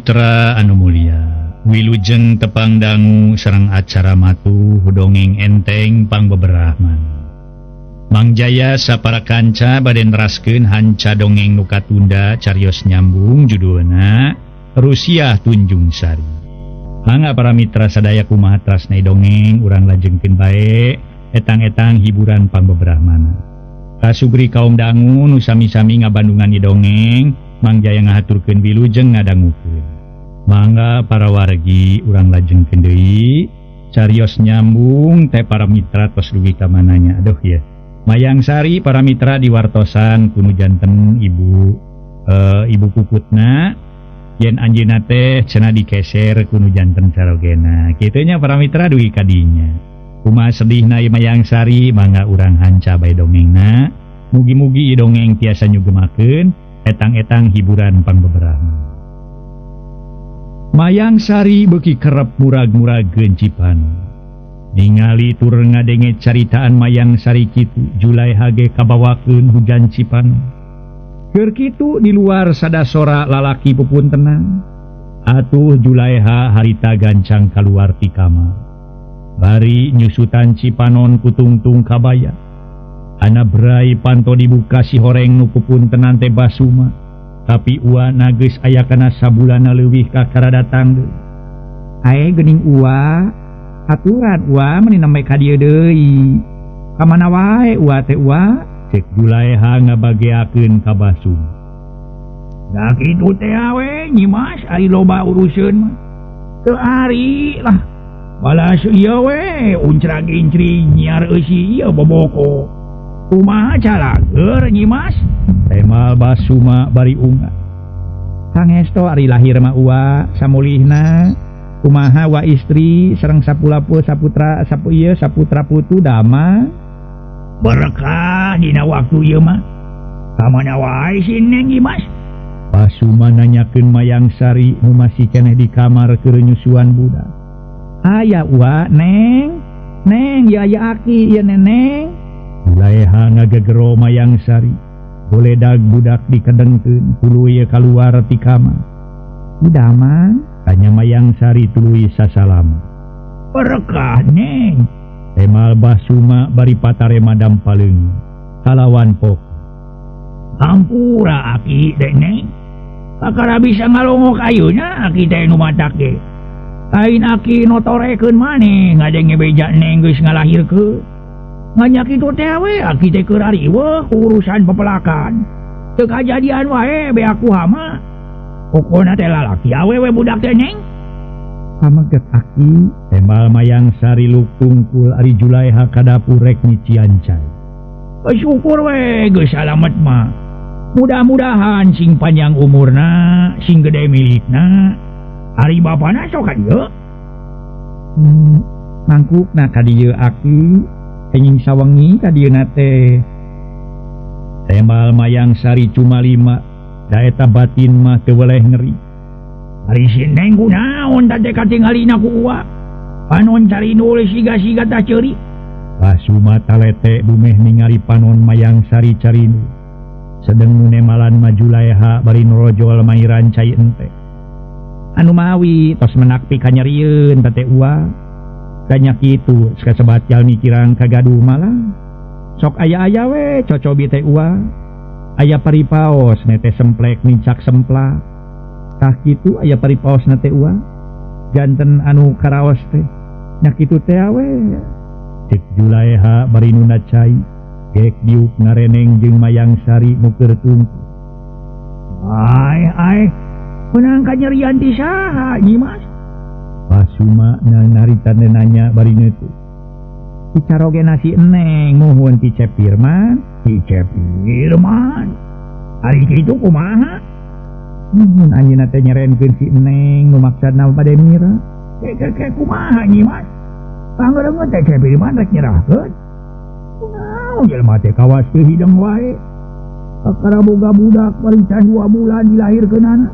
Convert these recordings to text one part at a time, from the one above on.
Mitra Anu Mulia Wilujeng tepang dangu serang acara matu dongeng enteng pangbeberahman Mangjaya sapara kanca baden raskeun hanca dongeng nuka tunda carios nyambung judulna Rusiah Tunjung Sari. Mangga para mitra sadaya kumaha trasna dongeng urang lajengkeun bae etang-etang hiburan pangbeberahman. Kasugri kaum dangu nu sami-sami ngabandungan dongeng mangjaya ngahaturkeun wilujeng ngadangukeun. Mangga para wargi urang lajengkeun deui carios nyambung teh para mitra tos dugi ka mananya. Aduh ya. Mayang Sari para mitra diwartosan kuno janten ibu puputna yen anjeunna teh cenah dikeser kuno janten sarogena. Kitu nya para mitra dugi kadinya. Kumaha sedihna Mayang Sari mangga urang hanca bae dongengna. Mugi-mugi dongeng tiasa nyugemakeun etang-etang hiburan pangbeberahman. Mayang Sari beuki kerep murag-muragkeun Cipan. Ningali tur ngadenge caritaan Mayang Sari kitu Julaiha ge kabawakeun hujan Cipan. Keur kitu di luar sadasora lalaki pupuntenan. Atuh Julaiha harita gancang kaluar ti kamar. Bari nyusutan Cipanon kutungtung kabaya. Ana berai panto dibuka si horeng nu pupuntenan teh Basuma. Tapi ua nageus aya kana sabulana leuwih ka karadatang deui. Ae geuning ua aturan ua meni nembe ka dieu deui. Ka mana wae ua teh ua? Cek Julaiha ngabageakeun ka Basuma. Da kitu teh awe Nyimas ari loba uruseun mah. Teu ari lah. Balas ieu we uncrag-incring nyiar eusi ieu boboko. Kumaha calageur Nyimas? Temal Basuma bari unggah. Sangesto ari lahir mah ua samulihna kumaha wa istri sareng sapulapu saputra saputra putu dama berkah dina waktu ieu mah. Ka mana wae si Neng Nyimas? Basuma nanyakeun Mayang Sari nu masih keneh di kamar keur nyusuan budak. Aya ua Neng. Neng ya aya aki ieu Neneng. Julaiha ngagegero Mayang Sari. Boledag budak dikedengkeun tuluy kaluar ti kamar. Idamang tanya Mayang Sari tuluy sasalama. Berkah Neng. Temal Basuma bari patare madam paleung. Kalawan pok. Hampura aki dek Neng. Kakara bisa ngalongok ayuna aki teh nu matak ge. Lain aki notorekeun maneh ngadenge beja Neng geus ngalahirkeun. Nganyak itu teh we aki teh keur ariweuh urusan pepelakan. Teu kajadian wae be aku hama. Pokona teh lalaki awewe budak teh Neng. Pameget aki temal Mayang Sari luk tungkul ari Julaiha ka dapur rek nyician cai. Syukur we geus salamet mah. Mudah-mudahan sing panjang umurna, sing gede milikna. Ari bapana sok ka dieu. Mangkukna ka dieu aki. Enging sawengi ka dieuna teh. Temal Mayang Sari cuma 5. Da eta batin mah teu weleh ngeri. Ari si Neng kunaon teh katingalina ku ua? Panon cari nulis siga-siga tah ceuri. Basuma talete bumeh ningali panon Mayang Sari carinu. Sedeng nu nemalan mah Julaiha bari nurojol mairan cai ente. Anu mawi tos menakpi kanyerieun teh ua. Kanya kitu sakesebat jalmi kirang kagaduh malah. Sok aya-aya we cocobi teh ua. Aya paripaos nete semplek mincak semplak. Tah kitu aya paripaos nete ua. Janten anu karaos teh. Nya kitu teh we. Cek Julaiha bari nu cai. Gek diuk ngareneng jeung Mayang Sari nu keur tungku. Ai. Menang kanyerian ti saha Nyimas? Basuma narita nanya bari neutu. Dicarogena si Neng muhun ti Cepirman. Ti Cepirman. Ari kitu kumaha? Mun anjeunna teh nyerenkeun si Neng nu maksudna bade mira. Ke kumaha Nyimas? Pangeureungeun teh Cepirman rek nyerahkeun. Kunaon jelema teh kawas teu hideng wae. Kakara boga budak bari can 2 bulan dilahirkeunana.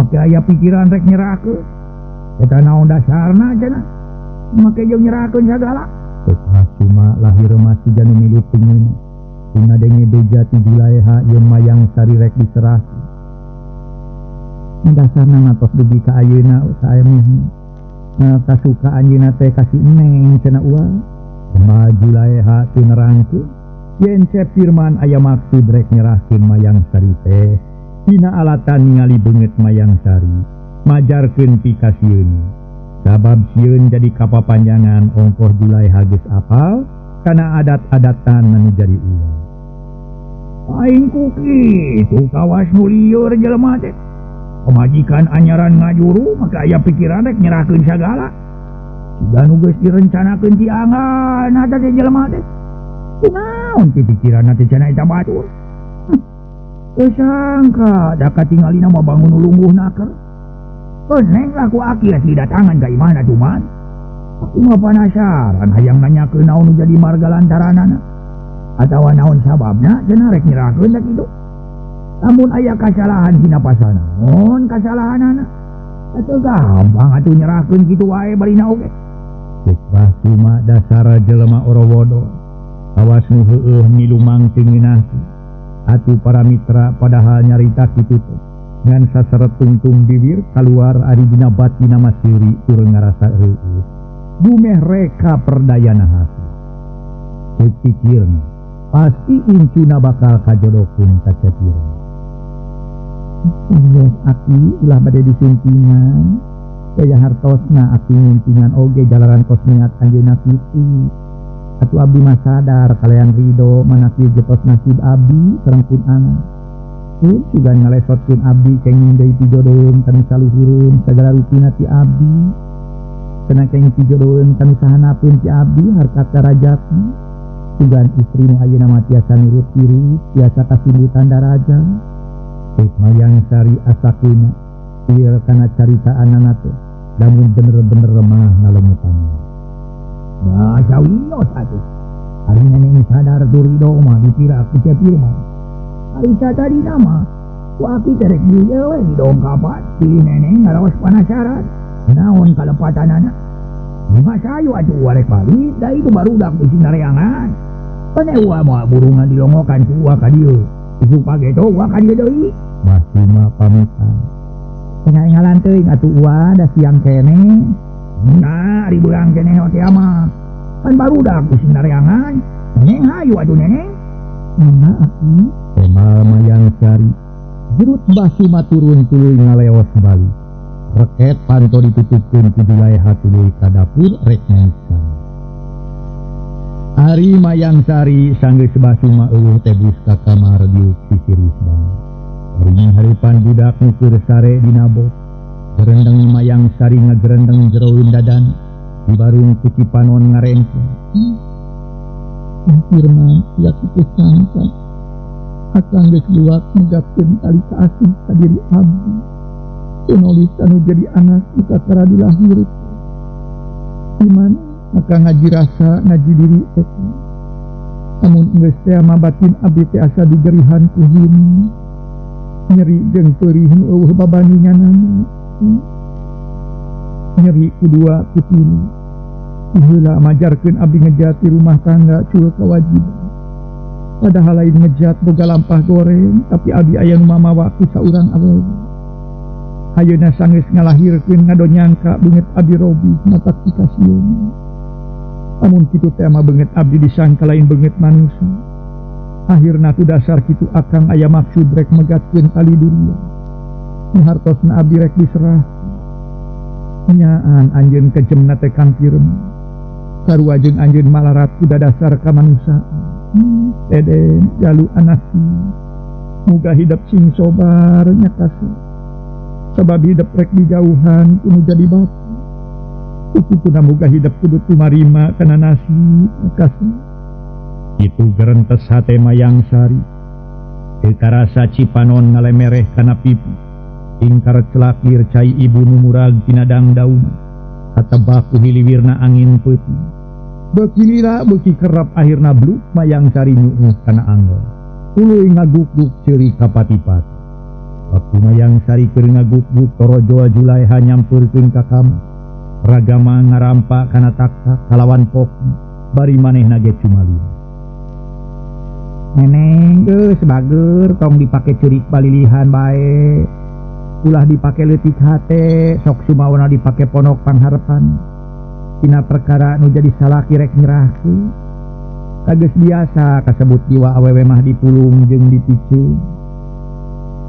Make aya pikiran rek nyerahkeun. Eta naon dasarna cenah? Make jeung nyerahkeun sagala. Basuma lahir masih janu milu teuing. Ngadenge beja ti Julaiha yen Mayang Sari rek diserahkeun. dasarna ngatos dugi ka ayeuna saya kasuka anjeunna teh kasih neng cenah uang maju laeha teu nerangkeun yen Cep Firman aya maksud rek nyerahkeun Mayang Sari teh tina alatan ningali beungeut Mayang Sari majarkeun pikasieun sabab sieun jadi kapapanjangan ongkoh Julaiha geus apal kana adat-adatan anu jadi ulah aing kuki itu kawas nu lieur jelema teh pemajikan anyaran ngajuru maka aya pikiran rek nyerahkeun sagala siga nu geus direncanakeun ti angan eta teh jelema teh kunaon ti pikiranna teh cenah eta batur kesangka da katingalina mah bangun lungguhna keur keneng lah ku aki asli datangan ka imana tuh man aku mah penasaran hayang nanyakeun naon nu jadi marga lantaranana atawa naon sababna cenah rek nyerahkeun da kitu lamun aya kasalahan dina pasana naon kasalahanana eta gampang atuh nyerahkeun kitu wae barina oge cek cuma dasar jelema orowodo awas nu heueuh milumang teu ngeunahkeun atuh para mitra padahal nyarita kitu teh ngan saseret tungtung bibir keluar ari dina batina masiri urang ngarasa heueuh dumeh reka perdayana hati cek pikirna pasti incuna bakal kajodokeun ka Cep Firman Yes, aki ulah bade disuntingan saya hartosna aki nyuntingan oge jalaran kos niat anjeunna kitu atuh abdi mah sadar kalian ridho manaki getos nasib abdi sareng pun anak sugan ngalesotkeun abdi kenging deui pijodoheun kanu saluhureun sagala rutina ti abdi cenah kenging pijodoheun kanu sahanapeun ti abdi harkat darajatna sugan istri nu ayeuna mah tiasa nurut diri tiasa kasimbutan darajat Mayang Sari asakuna ieu kana caritaanna teh lamun bener-bener remah ngalemetan. Nah, sawios atuh. Ari neneng sadar durido mah dikira ku Cep Firman. Ari tadi nama ku aki terek dieu we didongkapan si neneng ngalawas penasaran. Naon kalepatanana? Lima sayu atuh warek balik da itu barudak di sinareangan. Panewa mah burungan dilongokan tua ka dieu. Isuk page to wa ka dieu deui. Masih mah pamitan cenah ngalan teuing atuh uwa da siang kene nah ari beurang kene teh mah kan barudak di sinareangan neneng hayu atuh neneng mana aki temal Mayang Sari jerut basi mah turun tuluy ngaleos balik reket panto ditutupkeun ku Julaiha tuluy ka dapur rek nyaiskan ari Mayang Sari sanggeus basi mah eueuh tebus ka kamar diuk sisiris bang Ring haripan budak nukur sare dinabok gerendeng Mayang Sari ngagerendeng jeroeun dadan di barung kuci panon ngarengke Firman ya kitu sangka akang geus luak megapkeun tali kasih ka diri abdi nulis anu jadi anak kita kara dilahir dimana maka ngaji rasa ngaji diri eta namun geus teh mah batin abdi teh asa digerihan ku hini nyeri jeung peurih nu eueuh babandinganana nyeri kudua kutini heula majarkeun abdi ngejati rumah tangga cul kewajiban padahal lain ngejat boga lampah goreng tapi abdi aya nu mamawa ku saurang awewe ayeuna sanggeus ngalahirkeun ngadonyangka beungeut abdi Robi mata pikasieun amun kitu teh mah beungeut abdi disangka lain beungeut manusia akhirna ku dasar kitu akang aya maksud rek megatkeun tali dunia nu hartosna abdi rek diserah nyaan anjeun kejemna teh Kang Firman sarua jeung anjeun malarat ku dasar kamanusiaan deden jalu anasi muga hidup sing sobar nya kasih sabab hidup rek dijauhan kudu jadi batu kitu muga hidup kudu tumarima kana nasib kasih itu gerentes hate Mayang Sari kekarasa cipanon ngalemereh kana pipi ingkar celakir cai ibu nu murag tina dang daun katebak ku hiliwirna angin peuting beuki lila beuki kerap akhirna bluk Mayang Sari nyuuh kana anggo tuluy ngaguk-guk ceuri ka pati-pati waktu Mayang Sari keur ngaguk-guk torojo Julaiha nyampeurkeun ka kamar ragama ngarampa kana taktak kalawan poki bari manehna ge cumalin neneng geus bager tong dipake ceurik balilihan bae ulah dipake leutik hate sok sumawana dipake ponok pangharepan tina perkara nu jadi salaki rek nyerahkeun kageus biasa kasebut jiwa awewe mah dipulung jeung dipicu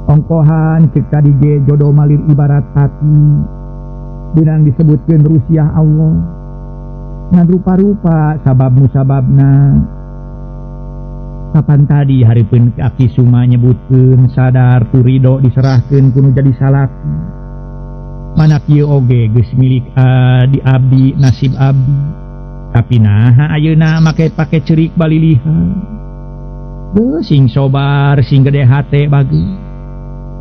ongkohan cek tadi ge jodoh malir ibarat hati benang disebutkeun rusiah Allah ngan rupa-rupa sabab musababna kapan tadi hareupeun aki suma nyebutkeun sadar tu ridho diserahkeun kudu jadi salaki manak ieu oge geus milik di abdi nasib abdi tapi naha ayeuna make pake ceurik balilihan geus sing sobar sing gede hate bagi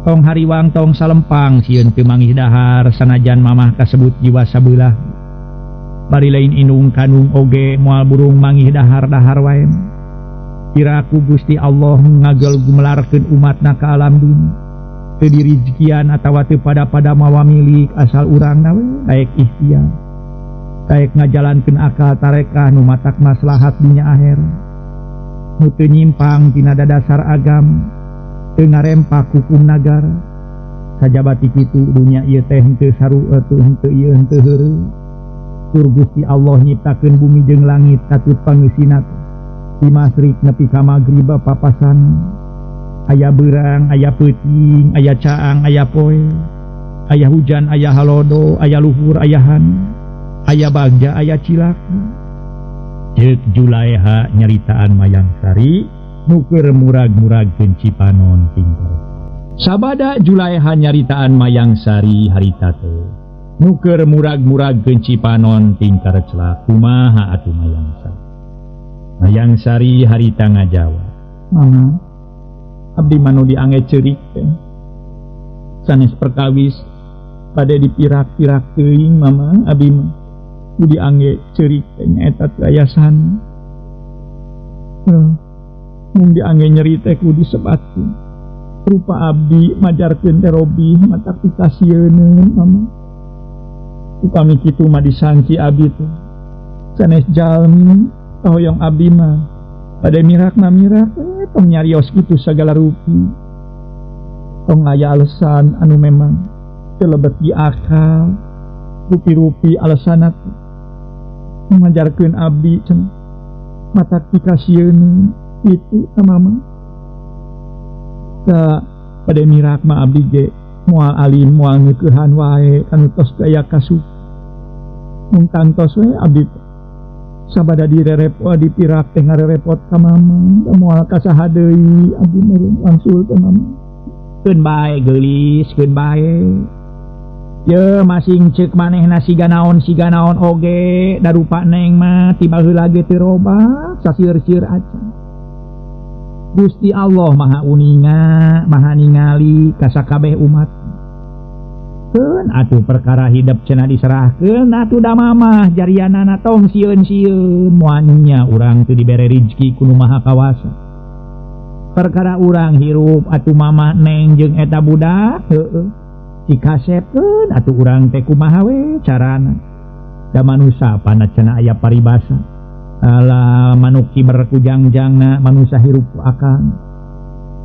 tong hariwang tong salempang sieun teu manggih dahar sanajan mamah kasebut jiwa sabeulah bari lain inung kanung oge moal burung manggih dahar-dahar wae Kiraku Gusti Allah ngagel gumelarkeun umatna ka alam dunia teu dirizkian atawa teu pada mawa milik asal urangna we daek ikhtiar daek ngajalankeun akal tarekah nu matak maslahat dunya akhirat nu teu nyimpang tina dasar agama teu ngarempak hukum nagara sajabati kitu dunya ieu teh henteu sarueu henteu ieu henteu heureuh tur Gusti Allah nyiptakeun bumi jeung langit katut pangeusina di masrik nepi ka magrib papasan aya beurang aya peuting aya caang aya poe aya hujan aya halodo aya luhur aya han aya bagja aya cilaka ceuk Julaiha nyaritaan Mayang Sari nu keur murag-muragkeun Cipanon tinggal sabada Julaiha nyaritaan Mayang Sari harita teh nu keur murag-muragkeun Cipanon tingkar celak kumaha atuh Mayang Sari Mayang Sari harita ngajawab mama abdi manu diangge ceurik teh sanes perkawis bade dipirak-pirak teuing mama abdi mah diangge ceurik teh nyaeta teu aya sana mun diangge nyeri teh kudu disebatkeun rupa abdi majarkeun teh Robi matak dikasieun mama upami kitu mah disangki abdi teh sanes jalmi hoyong abdi mah pada mirak tong nyarios kitu sagala rupi tong aya alasan anu memang telebet di akal rupi-rupi alasanna ngajarkeun abdi cenah matak dikasieun itu mama ka pada mirak mah abdi ge moal alim moal ngeukehan wae anu tos aya kasuk mun kantos we abdi sabada direrepot dipirak teh ngarerepot ka mama moal kasaha deui abdi meureun wangsul teh mama keun bae geulis keun bae ye masing ceuk manehna siga naon oge darupa neng mah tiba heula ge teu robah sasieur-sieur acan Gusti Allah maha uninga maha ningali ka sakabeh umat keun atuh perkara hidup cenah diserahkeun atuh da mamah jarianana tong sieun-sieun moalnya urang teu dibere rezeki ku Nu Maha Kawasa perkara urang hirup atuh mamah neng jeung eta budak heueuh dikasepkeun atuh urang teh kumaha we carana da manusa pana cenah aya paribasa ala manuk kiber ku jangjangna manusa hirup ku akal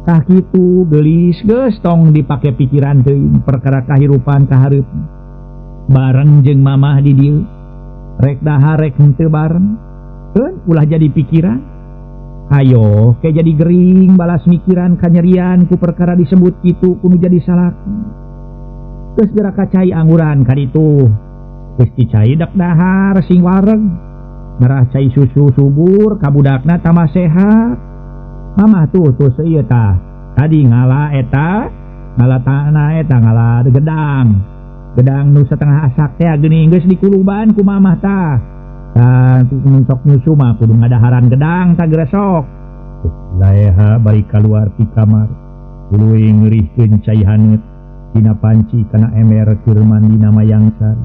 tah kitu geulis geus tong dipake pikiran teuing perkara kahirupan kahareup bareng jeung mamah di dieu rek dahar rek henteu bareng keun ulah jadi pikiran hayo ke jadi gering balas mikiran kanyerian ku perkara disebut kitu kudu jadi salaki geus geura kacai angguran ka ditu geus dicai dak dahar sing wareg ngarah cai susu subur ka budakna tamah sehat mama tuh seieu tah tadi ngala tanah eta ngala gedang nu satengah asak teh geuning geus dikuluban ku mamah tah tuh sok nyusu mah kudu ngadaharan gedang tah gresok Julaiha bari kaluar ti kamar tuluy ngeurihkeun cai haneut dina panci kana ember keur mandina Mayang Sari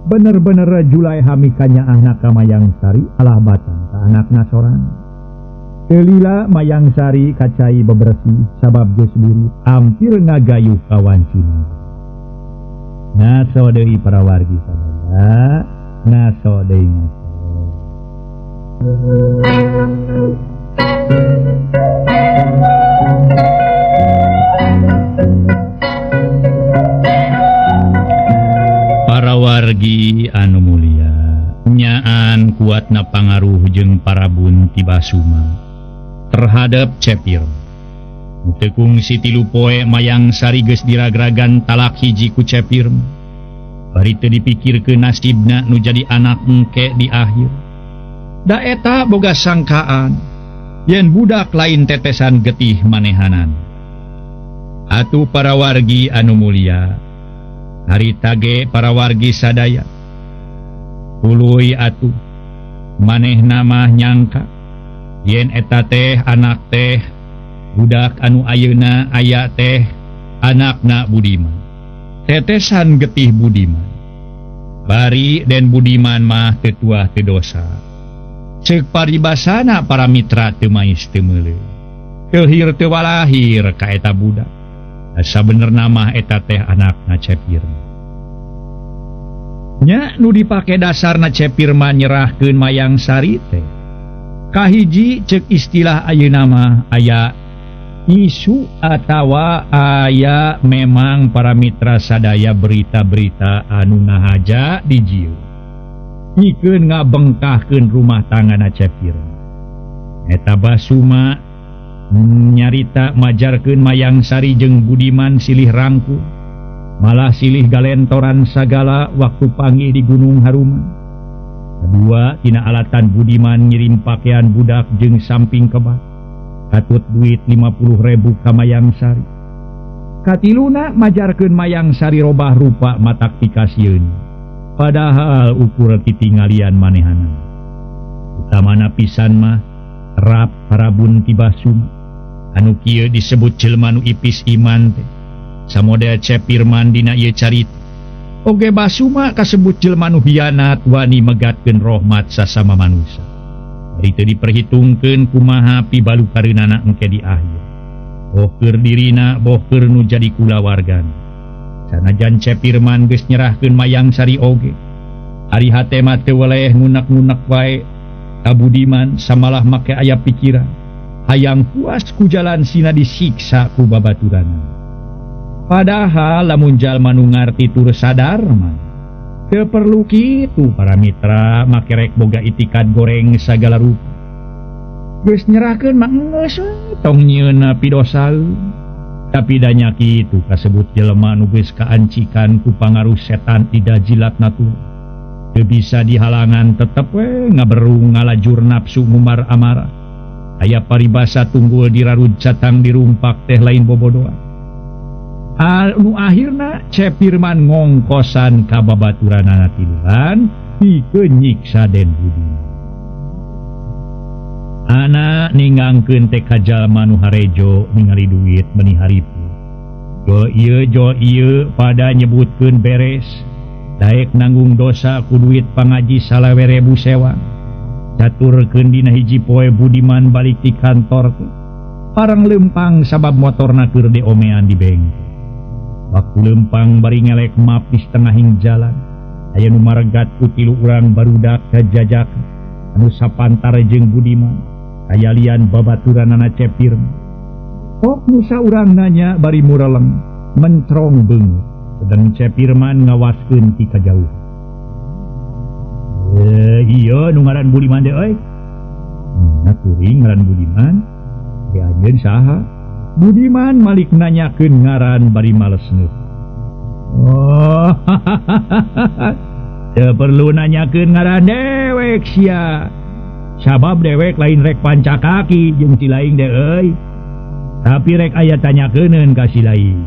bener-bener Julaiha mikanya anak ka Mayang Sari alah batang ka anakna sorangan Kelila Mayang Sari kacai bebersih sabab geus burit hampir ngagayuh kawan cina. Ngaso deui para wargi sadaya, ngaso deui ngaso. akibatna pangaruh jeung parabun ti Basuma terhadap Cepir. Tekung si tilu poe mayang sari geus diragragan talak hiji ku Cepir. Bari teu dipikirkeun nasibna nu jadi anak engke di akhir. Da eta boga sangkaan yen budak lain tetesan getih manehanan. Atuh para wargi anu mulia, harita ge para wargi sadaya. Tuluy atuh manehna mah nyangka yen eta teh anak teh budak anu ayeuna aya teh anakna Budiman. Tetesan getih Budiman. Bari den Budiman mah teu tuah teu dosa. Ceuk paribasana para mitra teu mais teu meuleuh. Teu hir teu walahir ka eta budak. Sabenerna mah eta teh anakna Cepir. Nya nu dipake dasarna Cepir mah nyerahkeun mayang sari teh. Kahiji ceuk istilah ayeuna mah aya isu atawa aya memang para mitra sadaya berita-berita anu ngahaja di jieu. Pikeun ngabengkahkeun rumah tanggana Cepir. Eta Basuma nyarita majarkeun mayang sari jeung Budiman silih rangkul, malah silih galentoran sagala waktu panggih di Gunung Haruman. Kedua, tina alatan Budiman ngirim pakaian budak jeung samping kebak, katut duit 50.000 ka mayang sari. Katiluna majarkeun mayang sari robah rupa matak pikasieun. Padahal ukur titinggalian manehana. Utamana pisan mah rap parabun ti Basuma. Anu kieu disebut jelema nu ipis iman teh. Samodel Cepir man dina ieu carita. Oge Basuma kasebut jelema nu hianat wani megatkeun rahmat sasama manusia. Ari teu diperhitungkeun kumaha pibalukareunana engke di akhir. Boh keur dirina, boh keur nu jadi kulawargana. Sanajan Cepir man geus nyerahkeun mayang sari oge. Ari hate mah teu weleh ngunek-ngunek wae ka Budiman samalah make aya pikiran hayang puas ku jalan sina disiksa ku babaturanna. Padahal lamun jalma nu ngarti tur sadar mah teu perlu kitu para mitra make rek boga itikat goreng sagala rupa. Geus nyerahkeun mah geus tong nyieun pidosaeun. Tapi danya kitu kasebut jelema nu geus kaancikan ku pangaruh setan ida jilat natur. Teu bisa dihalangan tetep we ngaberu ngalajur nafsu mumar amarah. Aya paribasa tunggul dirarud catang dirumpak teh lain bobodohan. Anu akhirna Cepir man ngongkosan ka babaturanana tiluan pikeun nyiksa den Budiman. Anak ninggangkeun teh ka jalma nu harejo ningali duit benih haripu. Jo ieu pada nyebutkeun beres. Daek nanggung dosa ku duit pangaji 20.000 sewa. Caturkeun dina hiji poe Budiman balik di kantor teh. Parang lempang sabab motorna keur diomean di bengkel. Waktu lempang bari ngelek mapis tengahing jalan. Aya nu maregat ku tilu urang barudak kajajakan anu sapantar jeung Budiman. Ayalian babaturanana Cepir. Pok nusa urang nanya bari mureleng mencrong beungeut. Sedang Cepir man ngawaskeun ti kajauh. Iya nu ngaran Budiman teh euy. Kuring ngaran Budiman. Di anjeun saha? Budiman malik nanyakeun ngaran bari malesneut. Oh. Teu perlu nanyakeun ngaran dewek sia. Sabab dewek lain rek panca kaki jeung si laing deh euy. Tapi rek aya tanyakeuneun ka si laing.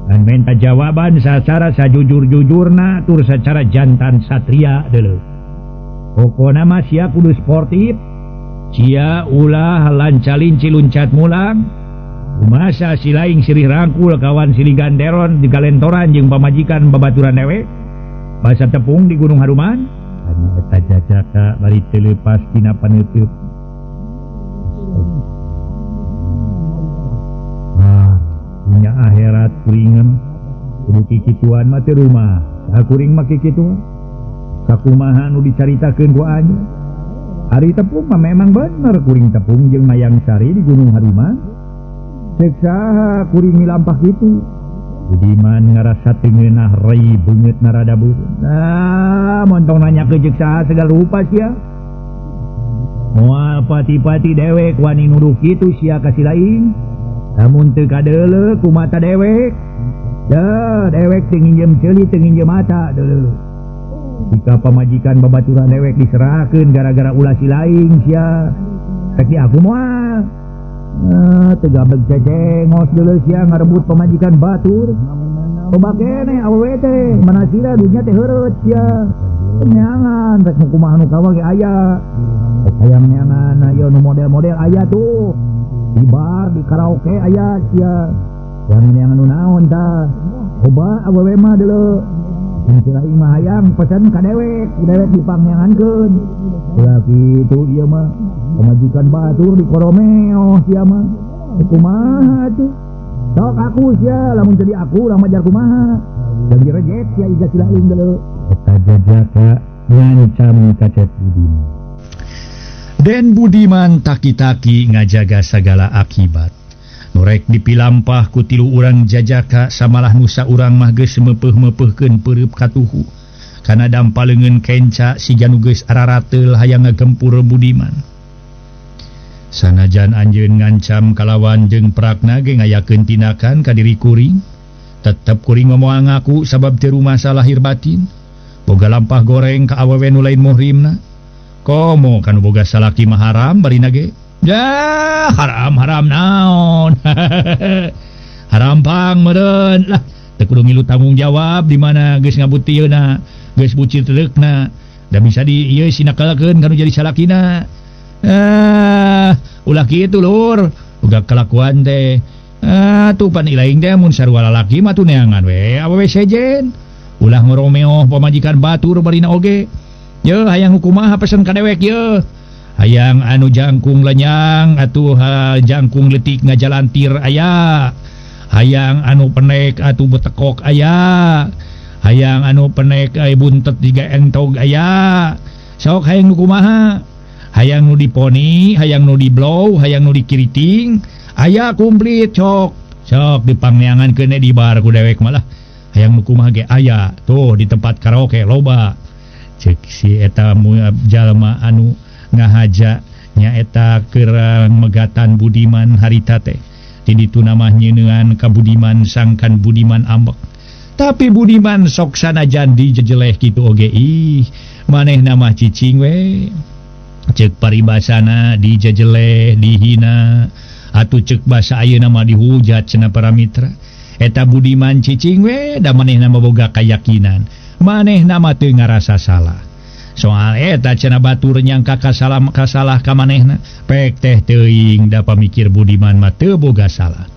Dan minta jawaban secara sajujur-jujurna tur secara jantan satria deuleu. Pokona mah sia kudu sportif. Sia ulah lancalinci luncat mulang. Masa si laing silih rangkul kawan silih ganderon di galentoran jeung pamajikan babaturan dewek. Basa tepung di Gunung Haruman. Hanya eta jajaka bari teu leupas tina paneuteut. Punya akhirat kuringan kudu kikituan mah teu rumah. Sakuring mah kikituan. Sakumaha nu dicaritakeun ku anya. Ari tepung mah memang bener kuring tepung jeung mayang sari di Gunung Haruman. Ceuk saha kuring milampah kitu. Budiman ngarasa teu ngeunah rei beungeut narada beureun. Montong nanya ke jeung saha segala rupa sia. moal pati-pati dewek wani nuduh kitu sia kasih lain. Lamun teu kadele ku mata dewek. Dewek teu nginjem ceuli teu nginjem mata deuleu. Jika pamajikan babaturan dewek diserahkeun gara-gara ulah si lain sia. Rek di aku moal. Tegabeg cecengos deuleu sia ngarebut pamajikan batur. Coba kene awewe teh manasira dunya teh heureut sia. Neangan rek nu kumaha nu kawa ge aya. Rek hayang neangan ayo nu model-model aya tuh. Di bar, di karaoke aya sia. Yang neangan nu naon tah. Coba awewe mah deuleu. Kira mah hayang pesen ka dewek, dewek dipangneangankeun. Ulah kitu ieu mah pamajikan batur di koromeo sia mah. Kumaha tuh? Sok aku sia lamun jadi aku urang majar kumaha. Dan direjet sia iga silaing deuleu. Eta jajaka ngancam Cacep Budiman. Den Budiman taki-taki ngajaga sagala akibat. Nurek dipilampah ku tilu urang jajaka samalah nusa urang mah geus meupeuh-meupeuhkeun peureub katuhu. Kana dampaleungeun kenca siga nu geus ararateul hayang ngagempur Budiman. Sanajan anjeun ngancam kalawan jeung prakna ge ngayakeun tindakan ka diri kuring, tetep kuring moal ngaku sabab teu rumasa lahir batin. Boga lampah goreng ka awewe nu lain muhrimna. Komo kanu boga salaki mah haram barina ge. Ya, haram naon. Haram pang meureun lah. Teu kudu ngilu tanggung jawab di mana geus ngabutieuna, geus bucir teuleukna, da bisa di ieu sinakalkeun kanu jadi salakina. Ulah kitu lur, boga kelakuan teh. Tuh pan ilaing teh mun sarua lalaki mah tuh neangan we awewe sejen. Ulah ngoromeo pamajikan batur barina oge. Ye hayang kumaha pesen ka dewek ye. Hayang anu jangkung lenyang atuh jangkung letik ngajalantir aya. Hayang anu penek atuh betekok aya. Hayang anu penek buntet diga entog aya. Sok hayang nu kumaha? Hayang nu diponi, hayang nu di blow, hayang nu dikiriting, aya komplit sok. Sok dipangneangan keune di bar ku dewek malah. Hayang nu kumaha ge aya. Tuh di tempat karaoke loba. Cek si eta jalma anu ngahaja nyaeta keur megatan Budiman harita teh. Di ditu namah nyeuneuan ka Budiman sangkan Budiman ambek. Tapi Budiman sok sanajan dijejeleh kitu oge manehna mah cicing we. Cek paribasana dijejeleh, dihina, atuh cek basa ayeuna mah dihujat cenah para mitra. Eta Budiman cicing we da manehna mah boga kayakinan. Manehna mah teu ngarasa salah. Soal eta cenah batur nyangka kasalah ka manehna, pek teh teuing da pamikir Budiman mah teu boga salah.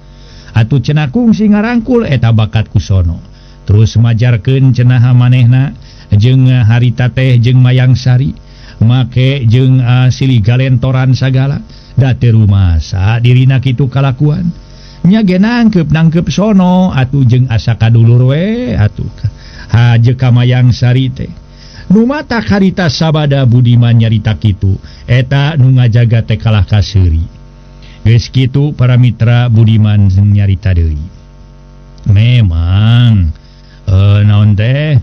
Atuh cenah kungsi ngarangkul eta bakat kusono. Terus majarkeun cenah manehna jeung harita teh jeung mayang sari, make jeung silih galentoran sagala, da teu rumasa dirina kitu kalakuan. Nya ge nangkep sono atuh jeung asa kadulur we atuh. Haje ka mayang sari teh. Nu mata harita sabada Budiman nyarita kitu, eta nu ngajaga teh kalah kaseuri. Geus kitu para mitra Budiman nyarita deui. Memang naon teh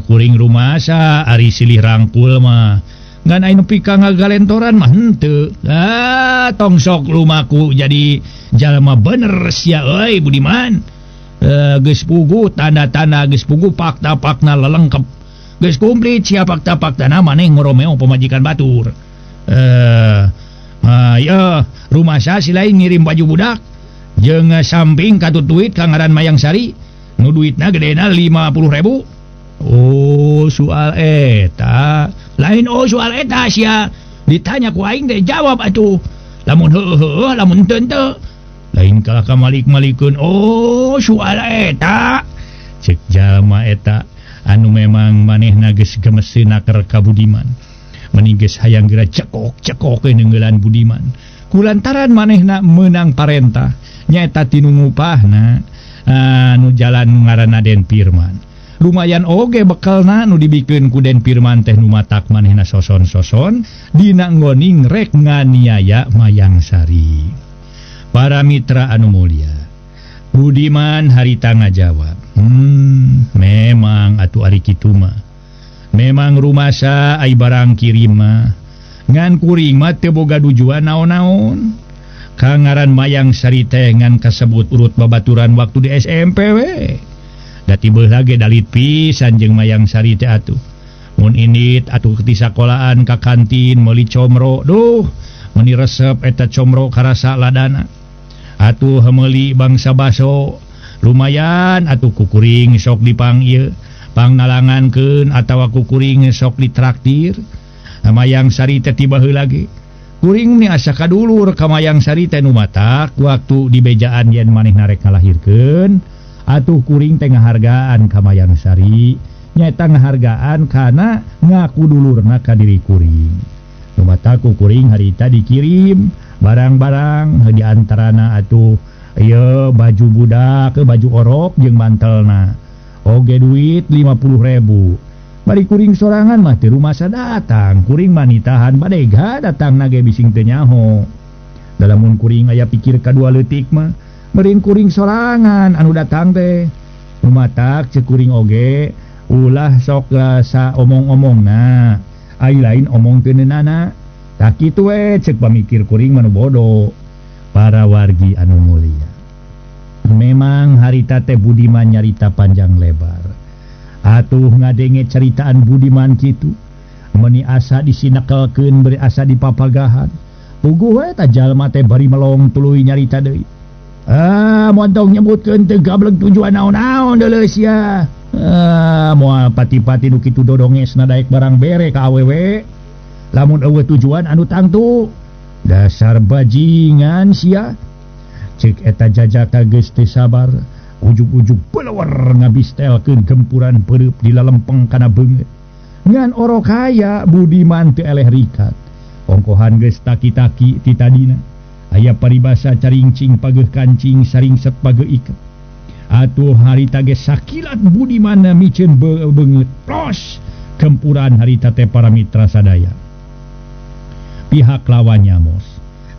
kuring rumasa ari silih rangkul mah ngan anu pika ngagalentoran mah henteu. Tong sok lumaku jadi jalma bener sia euy Budiman. Geus pugu tanda-tanda geus pugu fakta-fakta lelengkep. Geus komplit sia fakta-faktana maneh ngoromeo pamajikan batur. Ya rumasa si lain ngirim baju budak jeung samping katutuit ka ngaran Mayang Sari nu duitna gedena 50.000. Oh soal eta lain soal eta sia ditanya ku aing teh jawab atuh lamun heueuh lamun teu lain kalah kamalik-malikeun soal eta cek jalma eta anu memang manehna geus gemeseuna keur ka Budiman. Meni geus hayang geura cekok neungeulan Budiman. Kulantaran manehna meunang parentah nyaeta tinu ngupahna anu jalan ngaranna Den Firman. Lumayan oge bekelna nu dibikeun ku Den Firman teh nu matak manehna soson-soson dina ngoning rek nganiaya Mayang Sari. Para mitra anu mulia, Budiman harita ngajawab, memang atuh ari kitu mah. Memang rumasa ai barang kirim mah ngan kuring mate boga tujuan naon-naon kangaran mayang sari teh ngan kasebut urut babaturan waktu di SMP we da tibeuh lage dalit pisan jeung mayang sari teh atuh mun init atuh ti sakolahan ka kantin meuli comro duh meuni resep eta comro karasa ladana atuh meuli bangsa baso lumayan atuh kukuring sok dipang ieu pang nalangankeun atawa kukuring sok ditraktir mayang sari teh tiba heula lagi kuring ni asa kadulur ka mayang sari teh nu matak waktu di bejaan yen manehna rek ngalahirkeun atuh kuring teh ngahargaan ka mayang sari nyaeta ngahargaan kana ngaku dulurna ka diri kuring nu matak ku kuring harita dikirim barang-barang di antarana atuh ieu baju budak baju orok jeung mantelna oge duit 50.000 bari kuring sorangan mah teu rumasa datang kuring mah nitahan badega datang nage bising teu nyaho dalamun kuring aya pikir kadua leutik mah meureun kuring sorangan anu datang teh lumatak ceuk kuring oge ulah sok sa omong-omongna ai lain omong teu neunana tah kitu we ceuk pamikir kuring mah nu bodo para wargi anu mulia memang harita teh Budiman nyarita panjang lebar atuh ngadenge ceritaan Budiman kitu meuni asa disinakelkeun beri asa dipapagahan puguh we ta jalma teh bari melong tuluy nyarita deui montong nyebutkeun teu gablek tujuan naon-naon deuleu sia moal pati-pati nu kitu dodongesna daek barang bere ka awewe lamun eueuh tujuan anu tangtu dasar bajingan sia cek eta jajaka geus teu sabar ujug-ujug pelawar ngabistelkeun gempuran pereup di lalempeng kana beungeut ngan orok haya Budiman teu eleh rikat ongkohan geus taki-taki ti tadina aya paribasa caringcing pageuh kancing saringset pageuh iket atuh harita geus sakilat Budiman miceun beungeut plos gempuran harita teh para mitra sadaya pihak lawan nyamos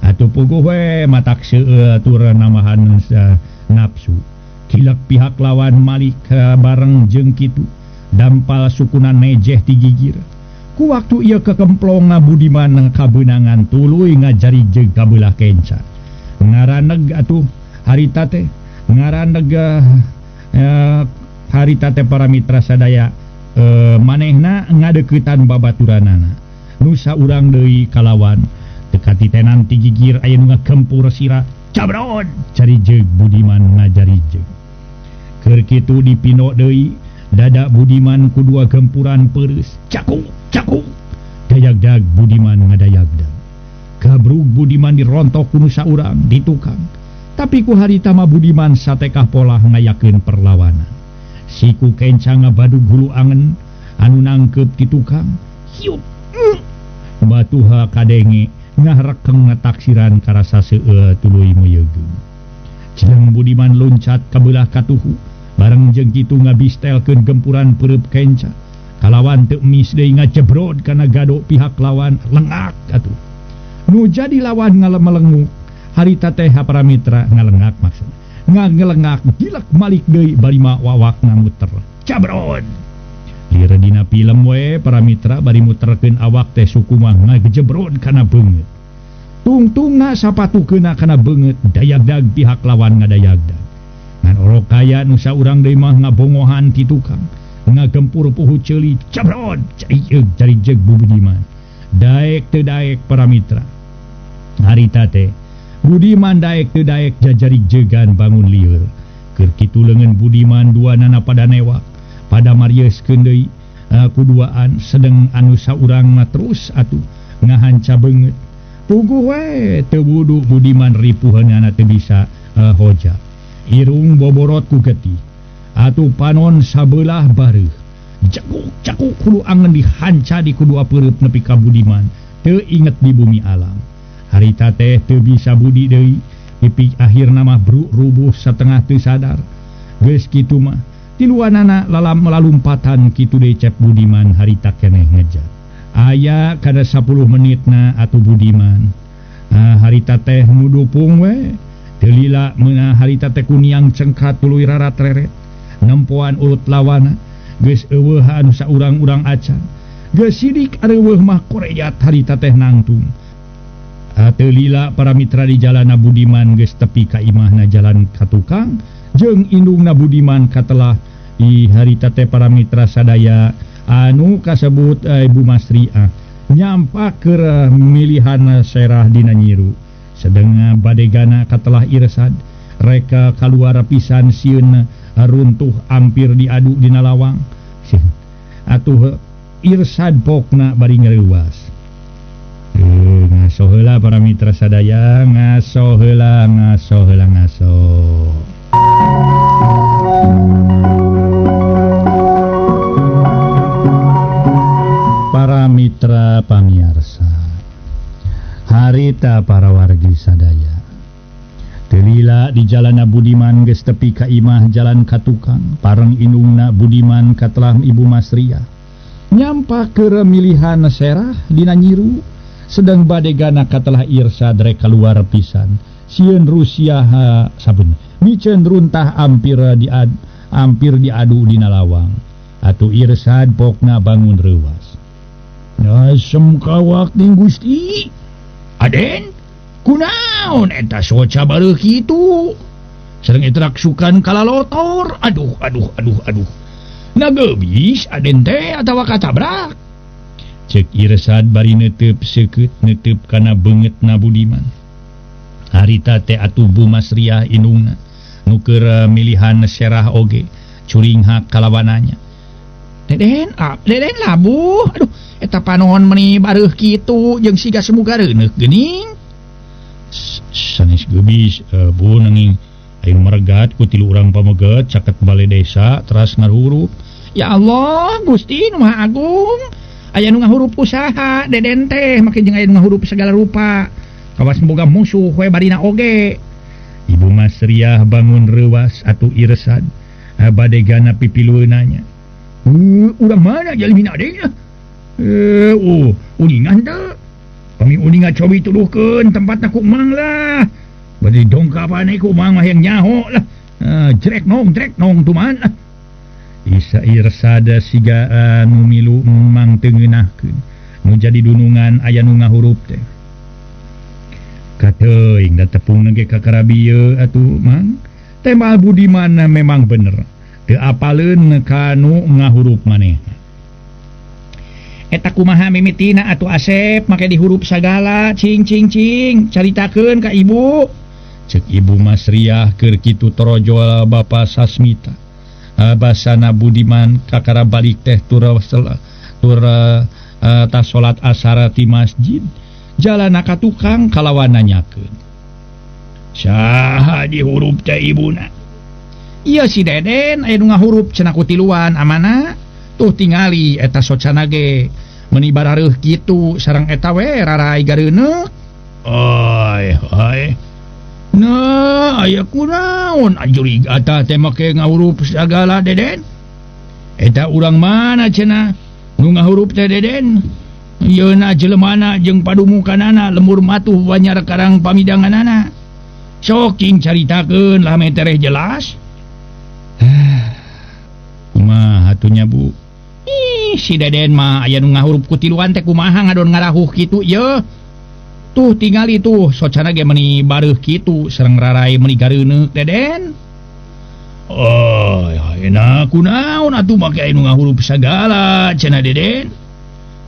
atuh puguh we matak seueur tur namahan nafsu kilak pihak lawan malik bareng jeung kitu dampal sukunan mejeh ti gigir ku waktu ieu kekemplong Budiman kabeunangan tuluy ngajari jeung kabelah kenca ngaraneg atuh harita teh ngaraneg harita teh para mitra sadaya manehna ngadeuketan babaturanana nu saurang deui kalawan dekati tenan ti gigir aya nu ngakempur sira cabrod cari jeug Budiman ngajari jeug keur kitu dipino deui dadak Budiman ku dua gempuran peureus caku caku dayagdag Budiman ngadayagdag gabrug Budiman dirontok ku nu saurang di tukang tapi ku harita mah Budiman satekah pola ngayakeun perlawanan siku kenca ngabadug hulu angen anu nangkep ti tukang hiup batuha kadenge ngarekeng ngataksiran karasa seueur tuluy moyegeun jeung Budiman loncat ka beulah katuhu bareng jeung kitu ngabistelkeun gempuran pereup kenca kalawan teu mis deui ngajebrod kana gado pihak lawan lengak atuh nu jadi lawan ngalemelenguk harita teh para mitra ngalengak maksudna ngelengak gilak malik deui bari mah wawakna muter cabrod lieur dina film we para mitra bari muterkeun awak teh suku mah ngajebrod kana beungeut tungtungna sapatukeuna kana beungeut dayagdag pihak lawan ngadayagdag ngan orok kaya nu saurang deui mah ngabongohan ti tukang ngagempur puhu ceuli cabrod cari jeug Budiman daek teu daek para mitra harita teh Budiman daek teu daek jajari jeugan bangun lieur keur kitu leungeun Budiman duanana pada newak pada marioskeun deui kuduaan sedeng anu saurang mah terus atuh ngahanca beungeut puguh we teu wudu Budiman ripuheunana teu bisa hoja irung boborot ku getih atuh panon sabelah bareuh cakuk hulu angen dihanca di kedua pereup nepi ka Budiman teu inget di bumi alam harita teh teu bisa budi deui pipi akhirna mah rubuh satengah teu sadar geus kitu mah tiluanana lalumpatan kitu deui cep Budiman harita keneh ngejar aya kada 10 menitna atuh Budiman harita teh ngudupung we teu lila meunah harita teh kuniang cengkrat tuluy rarat reret nempoan urut lawana geus eueuh anu saurang-urang acan gesidik areueuh mah koreat harita teh nangtung. Ateu lila para mitra di jalan Budiman geus tepi ka imahna jalan ka tukang jeung indungna Budiman katelah di harita teh para mitra sadaya anu kasebut Ibu Masriah nyampak keur milihan serah dina nyiru sedeng badegana katelah irsad reka kaluar pisan sieun runtuh ampir diadu dina lawang atuh irsad pokna bari ngareuwas. Ngaso heula para mitra sadaya, ngaso heula. Para mitra pamiarsa, harita para wargi sadaya, telila di jalan Budiman geus tepi ka imah jalan ka tukang, pareng indungna Budiman katelah Ibu Masriah nyampak keur milihan serah dina nyiru sedang badegana katelah irsad rek keluar pisan sieun Rusia sabun miceun runtah ampir diadu dina lawang atuh irsad pokna bangun reuwas. Asem kawak ning Gusti Aden kunaon eta soca bareuh kitu sareng eta raksukan kalalotor aduh nageubis Aden teh atawa katabrak cek irsad bari neuteup seukeut neuteup kana beungeutna Budiman. Harita teh atuh Bu Masriah indungna nu keur milihan serah oge curing hak kalawananya. Deden labuh aduh eta panohon meuni bareuh kitu jeung siga semuga reuneuk geuning. Sanes geubis Bu nanging aya meregat ku 3 urang pameget caket balai desa teras ngarurup. Ya Allah Gusti nu Maha Agung aya nu ngahurup usaha Deden teh make jeung aya nu ngahurup segala rupa kawas boga musuh we barina oge. Ibu Masriah bangun reuwas atuh irsad badegana pipilueunanya. Urang mana jalmina deui? Uningan teh. Pami uningan cobi tuduhkeun tempatna ku Mang lah. Bari dongkapan ku Mang mah yang nyaho lah. Jrek nong tuman lah. Isa irsad siga nu milu Mang teu ngeunahkeun nu jadi dunungan aya nu ngahurup teh. Kateuing da tepungna ge ka karabieu atuh Mang. Teh mah Budiman memang bener teu apaleun ka nu ngahurup maneh. Eta kumaha mimitina atuh Asep make dihurup sagala cing caritakeun ka ibu. Cek Ibu Masriah keur kitu torojol Bapa Sasmita. Basana Budiman kakara balik teh tur tas salat asar ti masjid jalana ka tukang kalawan nanyakeun. Saha dihurup teh ibuna? Iya si Deden aya nu ngahurup cenah ku tiluan amana. Tuh tingali eta socana ge meuni barareuh kitu sareng eta we rarai gareuneuk. Ai. Nah, aya kunaon anjurig eta teh make ngahurup sagala Deden? Eta urang mana cenah nu ngahurup teh Deden? Yeuna jelemana jeung padumukanana lembur matuh banyar karang pamidanganana. Sok king caritakeun lah me tereh jelas. Kumaha atunya Bu? Si Deden mah aya nu ngahurup ku tiluan teh kumaha ngadon ngarahuh kitu ye. Tuh tingali tuh socana ge meuni bareuh kitu sareng rarai meuni gareuneuk Deden. Enak kunaon atuh make aya nu ngahurup sagala cenah Deden.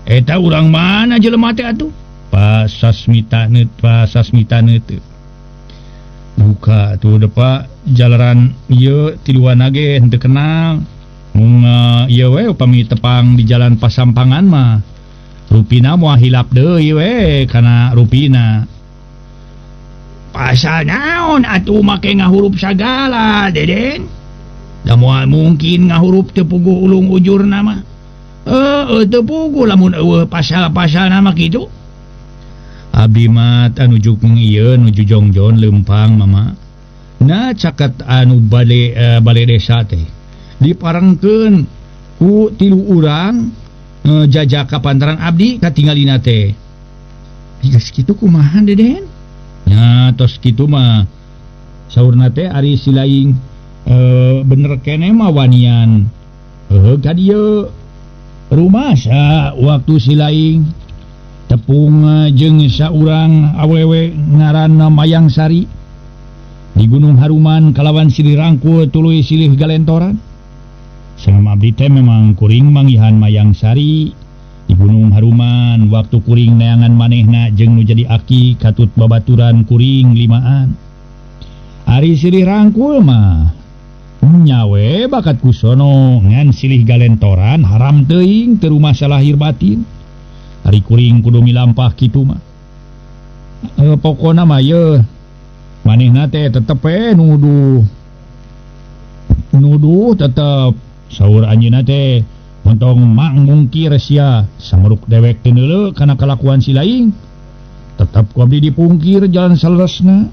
Eta urang mana jelema teh atuh? Pak Sasmita neuteup. Buka tuh depa jalaran ieu tiluan ge henteu kenal. Mung ieu we upami tepang di jalan Pasampangan mah rupina moal hilap deui we kana rupina. Pasal naon atuh make ngahurup sagala Deden? Da moal mungkin ngahurup teu puguh ulung ujurna mah. Teu puguh lamun eueuh pasal-pasalna mah kitu. Abdi mah nuju ieu nuju jongjon leumpang mama. Na caket anu bale desa teh diparengkeun ku 3 urang jajak ka pantaran abdi katinggalina teh. Geus kitu kumaha Deden? Nya tos kitu mah saurna teh ari silaing bener keneh mah wanian ka dieu rumah waktu silaing tepung jeung saurang awewe ngaran Mayang Sari di Gunung Haruman kalawan silih rangkul tuluy silih galentoran. Sama abdi teh memang kuring manggihan Mayang Sari di Gunung Haruman waktu kuring neangan manehna jeung nu jadi aki katut babaturan kuring limaan. Ari silih rangkul mah nyawe bakat kusono ngan silih galentoran haram teuing teu masalah lahir batin. Ari kuring kudu milampah kitu mah. Pokona mah ye manehna teh tetep nuduh tetep saur anjeunna teh montong mang mungkir sia sangruk dewek teu neuleuh kana kalakuan si laing. Tetep ku abdi dipungkir jalan saleresna.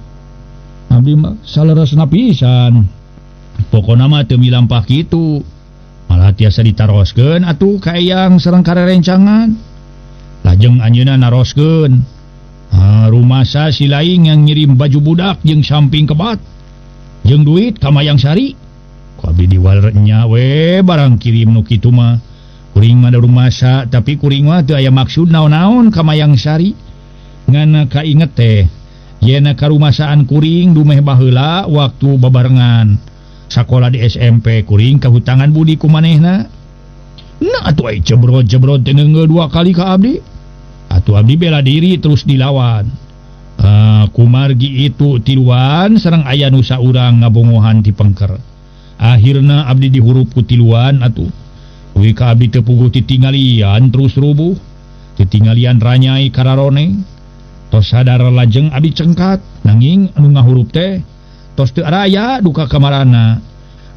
Abdi mah saleresna pisan. Pokona mah teu milampah kitu. Malah tiasa ditaroskeun atuh ka eyang sareng karerencangan. Lajeng anjeunna naroskeun rumah si laing yang ngirim baju budak jeung samping kebat jeung duit ka Mayang Sari. Ku abdi diwalernya we barang kirim nu kitu mah kuring mah rumah tapi kuring mah teu aya maksud naon-naon ka Mayang Sari. Ngan kainget teh yeuna karumahsaan kuring dumeh baheula waktu babarengan sakola di SMP kuring kahutangan budi ku manehna. Nah atuh ai jebrot-jebrot teh neungeul 2 kali ka abdi. Atuh abdi bela diri terus dilawan. Kumargi itu tiluan sareng aya nu saurang ngabongohan ti pengker. Akhirna abdi dihurup ku tiluan atuh. Kuwi ka abdi teu puguh titinggalian terus rubuh. Titinggalian ranyai kararone. Tos sadar lajeng abdi cengkat nanging anu ngahurup teh tos teu araya duka kamarana.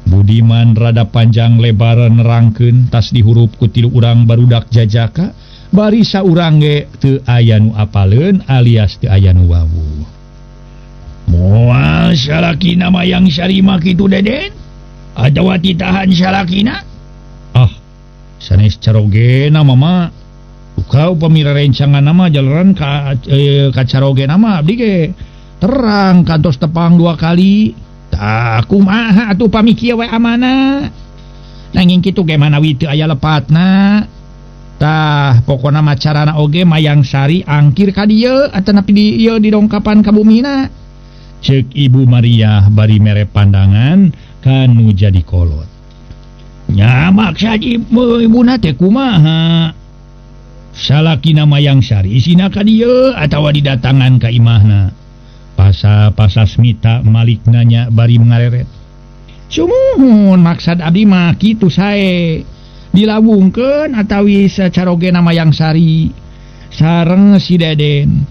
Budiman rada panjang lebar nerangkeun tas dihurup ku tilu urang barudak jajaka. Bari saurang ge teu aya nu apaleun alias teu aya nu wawu. Moal salakina Mayang Sari mah kitu Deden? Atawa titahan salakina? Sanes carogena mah ukau pamira rencangan nama jalaran ka carogena mah abdi ge terang kantos tepang 2 kali. Tah kumaha atuh pamikieu we amana. Nanging kitu ge manawi teu aya lepatna. Tah pokona macarana oge Mayang Sari angkir ka dieu atanapi dieu didongkapan ka bumina. Ceuk Ibu Maria bari mere pandangan kanu jadi kolot. Nya maksa ibuna teh kumaha? Salakina Mayang Sari isina ka dieu atawa didatangan ka imahna. Pasa Smita Malik nanya bari ngareret. Sumuhun maksad abdi mah kitu sae. Dilabungkeun atawi sacarogena Mayang Sari sareng si Deden.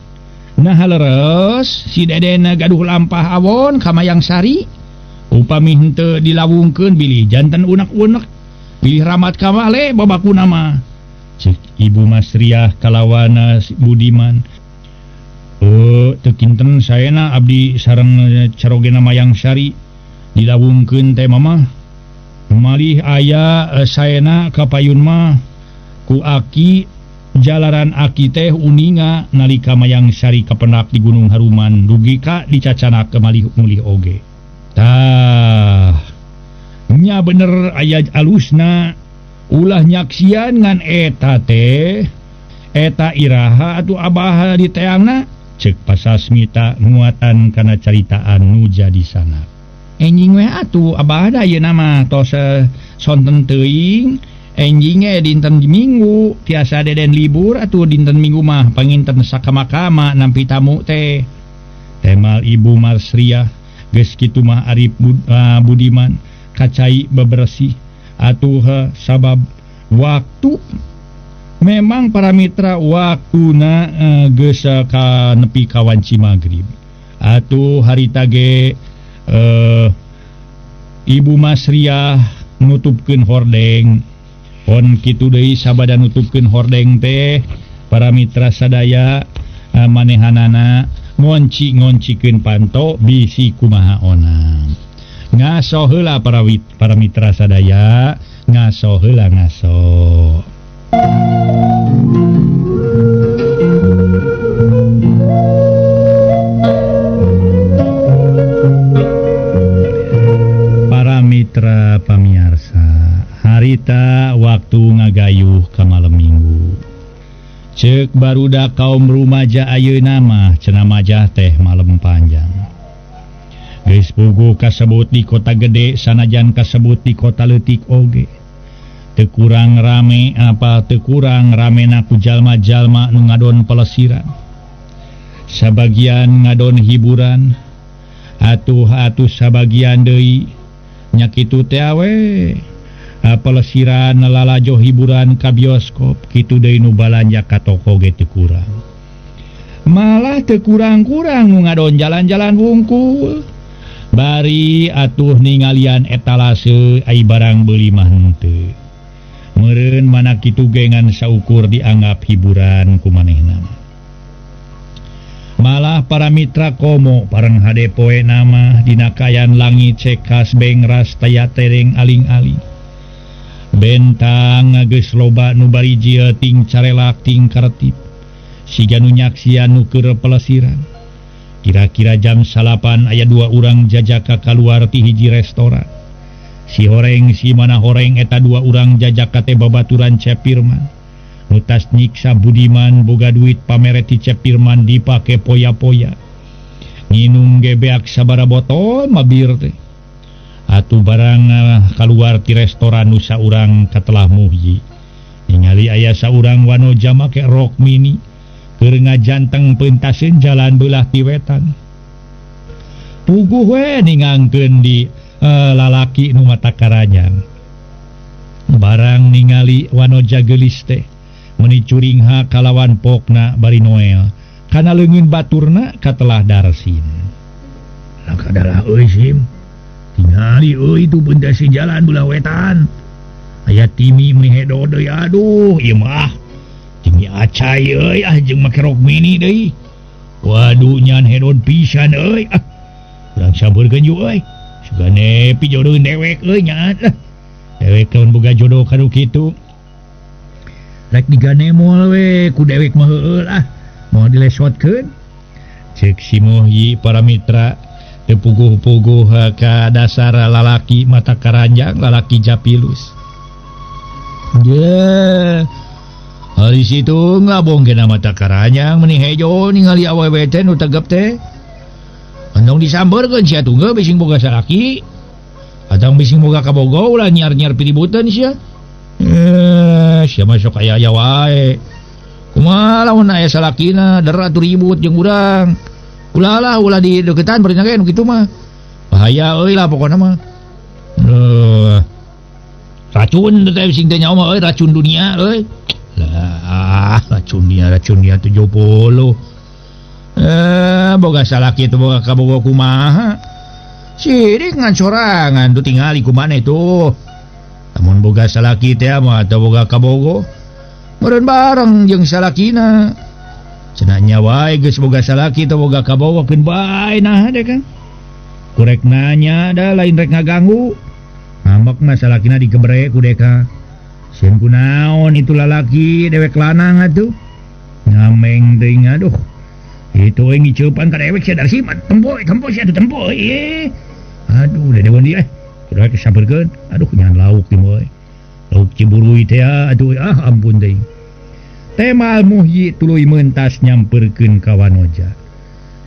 Nah leres si Deden gaduh lampah awon ka Mayang Sari. Upami henteu dilabungkeun bilih janten unek-unek, bilih ramat ka male babakuna mah. Cek Ibu Masriah kalawan Budiman. Teu kinten saena abdi sareng carogena Mayang Sari dilabungkeun teh mah. Malih aya saena kapayun mah ku aki jalaran aki teh uninga nalika Mayang Sari kapendak di Gunung Haruman dugi ka dicacanak kemalih mulih oge. Tah nya bener aya alusna ulah nyaksian ngan eta teh eta iraha atuh abah di teangna cek Pasasmita nguatan kana caritaan nu jadi sana. Enjing we atuh abah da yeuna mah tos sonten teuing enjing dinten Minggu tiasa Deden libur atuh dinten Minggu mah panginten sakamakama nampi tamu teh. Temal Ibu Marsriah geus kitu mah ari Budiman kacai bebersih atuh sabab waktu memang para mitra waktuna geus ka nepi ka wanci magrib. Atuh harita ge Ibu Masriah nutupkeun hordeng. Pon kitu deui sabada nutupkeun hordeng teh para mitra sadaya manehanana ngonci-ngoncikeun panto bisi kumaha onang. Ngaso heula para mitra sadaya, ngaso heula ngaso. Mitra pamiarsa harita waktu ngagayuh ka malam minggu. Cek baruda kaum rumaja ayeuna mah cenah majah teh malam panjang. Geus puguh kasebut di kota gede sanajan kasebut di kota leutik oge. Teu kurang rame teu kurang ramena ku jalma-jalma nu ngadon pelesiran. Sabagian ngadon hiburan, atuh sabagian deui nya kitu teh awe. Pelesiran lalajo hiburan ka bioskop kitu deui nu balanja ka toko ge teu kurang. Malah teu kurang-kurang nu ngadon jalan-jalan wungkul. Bari atuh ningalian etalase ai barang beuli mah henteu. Meureun mana kitu ge ngan saukur dianggap hiburan ku manehna. Malah para mitra komo parang hade poe nama dina kayan langit cekas bengras taya tereng aling-aling. Bentang geus loba nu bariji ting carelak ting karetip. Siga nu nyaksian nu keur pelesiran. Kira-kira jam 8 aya 2 urang jajaka kaluar ti hiji restoran. Si horeng si mana horeng eta 2 urang jajaka teh babaturan Cepirman. Nutas nyiksa Budiman boga duit pamere ti Cepirman dipake poya-poya. Nginum gebeak sabara botol mabir teh. Atuh barang keluar ti restoran nu saurang katelah muhyi. Ningali aya saurang wanoja make rok mini keur ngajanteng peuntaseun jalan beulah ti wetan. Puguh we ningangkeun di lalaki nu mata karanjang. Barang ningali wanoja geulis teh meuni curingha kalawan pokna bari Noel kana leungeun baturna katelah darsin. Lakadalah euy Sim. Tingali itu benda si jalan belah wetan. Aya timi meni hedo deui aduh ieu mah tinggi acai euy jeung make rok mini deui. Waduh nyan hedon pisan euy. Urang sabeurkeun ju euy. Sugane pijodoheun dewek euy nyan. Dewek lamun boga jodoh kanu kitu. Rek digane moal we ku dewek mah heueuh lah. Moal dilesotkeun. Cek si Muhyi para mitra tepuguh-puguh ka dasar lalaki mata karanjang lalaki japilus. Hari situ ngabong kena mata karanjang meuni hejo ningali awewe teh nu tegep teh. Andong disambeurkeun sia tunggal bising boga salaki. Atang bising boga kabogo ulah nyiar-nyiar piributan sia. Sia masuk aya wae. Kumaha lamun aya salakina derat ribut jeung urang. Ulah di deketan bari nage nu kitu mah. Bahaya euy lah pokona mah. Racun teh sing teh nyawa mah euy racun dunia euy. Lah racun dunia 70. Boga salaki teh boga kabogo kumaha. Sirik ngan sorangan tu tingali ku maneh tuh. Lamun boga salaki teh mah teu boga kabogo. Meureun bareng jeung salakina. Cenanya wae geus boga salaki teu boga kabogo keun bae nah deh kan. Kurek nanya da lain rek ngaganggu. Ngambek mah salakina digebrek ku deka. Sieun kunaon itu lalaki dewek lanang atuh. Ngameng teuing aduh. Itu we ngiceupan ka dewek sia darsi mah tempo sia atuh tempo. Aduh dedewan dia. Kudu sabeurkeun. Aduh nyan lauk di moy. Lauk ciburuy teh aduh ampun teuing. Temal Muhyi tuluy mentas nyamperkeun ka wanoja.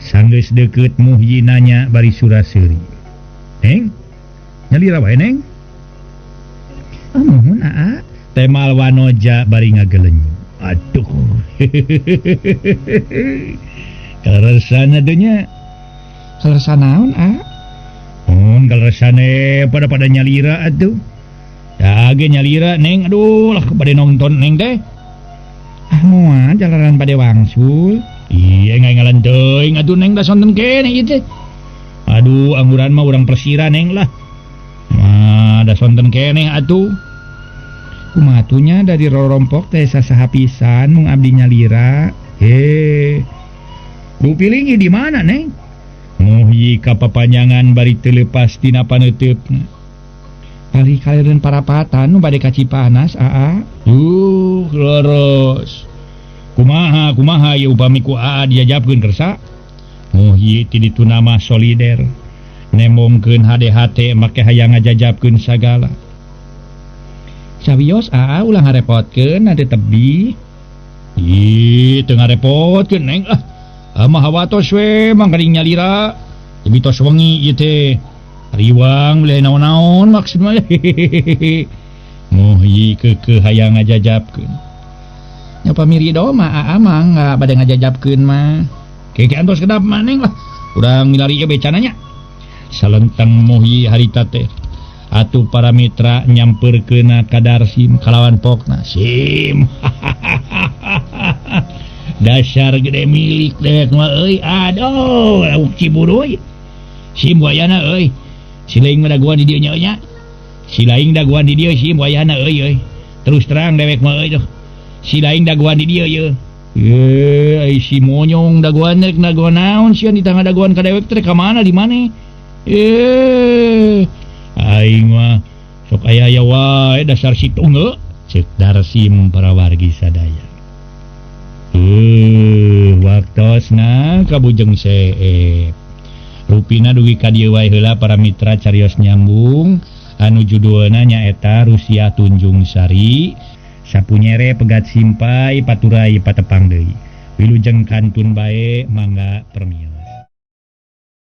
Sanggeus deukeut Muhyi nanya bari suraseuri. Neng, nyalira wae neng? Nuhun aa. Temal wanoja bari ngageleng. Aduh. Karesana deunya. Karesana naon aa? Karesane pada nyalira atuh. Da ge nyalira neng aduh lah bade nonton neng teh. Moal jalaran pada wangsul. Iya ngalan teuing atuh neng da sonten kene ieu teh. Aduh angguran mah urang persira neng lah. Mah da sonten kene atuh. Kumaha atunya dari rorompok teh sasaha pisan mung abdi nyalira. Bu pilingi di mana neng? Muhyi kapapanjangan bari teu leupas tina paneuteup. Kali kalireun parapatan nu bade ka Cipanas aa. Leres. Kumaha ya upami ku aa diajabkeun kersa. Muhyi ti ditu nama solider. Nembongkeun HDHT make hayang ngajajabkeun sagala. Sawios ulang ngarepotkeun ade tebi. Ih, teu ngarepotkeun Neng. Mah watos we manggading nyalira. Tapi tos wengi ieu teh. Riwang beli naon-naon maksudna. Moh ieu keukeuh hayang ngajajabkeun. Nya pamiri do mah amang bade ngajajabkeun mah. Keke antos kedap maneng lah. Urang milari ieu becana nya. Salentang moh ieu harita teh. Atuh para mitra nyamperkeun ka Darsim kalawan pokna. Sim. Dasar gede milik dewek mah euy. Aduh, lauk Ciburu euy. Sim wayana euy. Si laing daguan di dieu nya. Si laing daguan di dieu sim wayana euy. Terus terang dewek mah euy tuh. Si laing daguan di dieu ye. Ai si monyong daguan rek daguan naon sia di tangga daguan ka dewek teh ka mana di mane? Aing mah sok aya wae dasar si tunggu cek Darsim para wargi sadaya. Waktosna kabujeng seep. Rupina dugi ka dieu wae heula para mitra carios nyambung anu judulna nyaeta Rusia Tunjung Sari. Sapunyere pegat simpai paturai patepang deui. Wilujeng kantun bae mangga permil.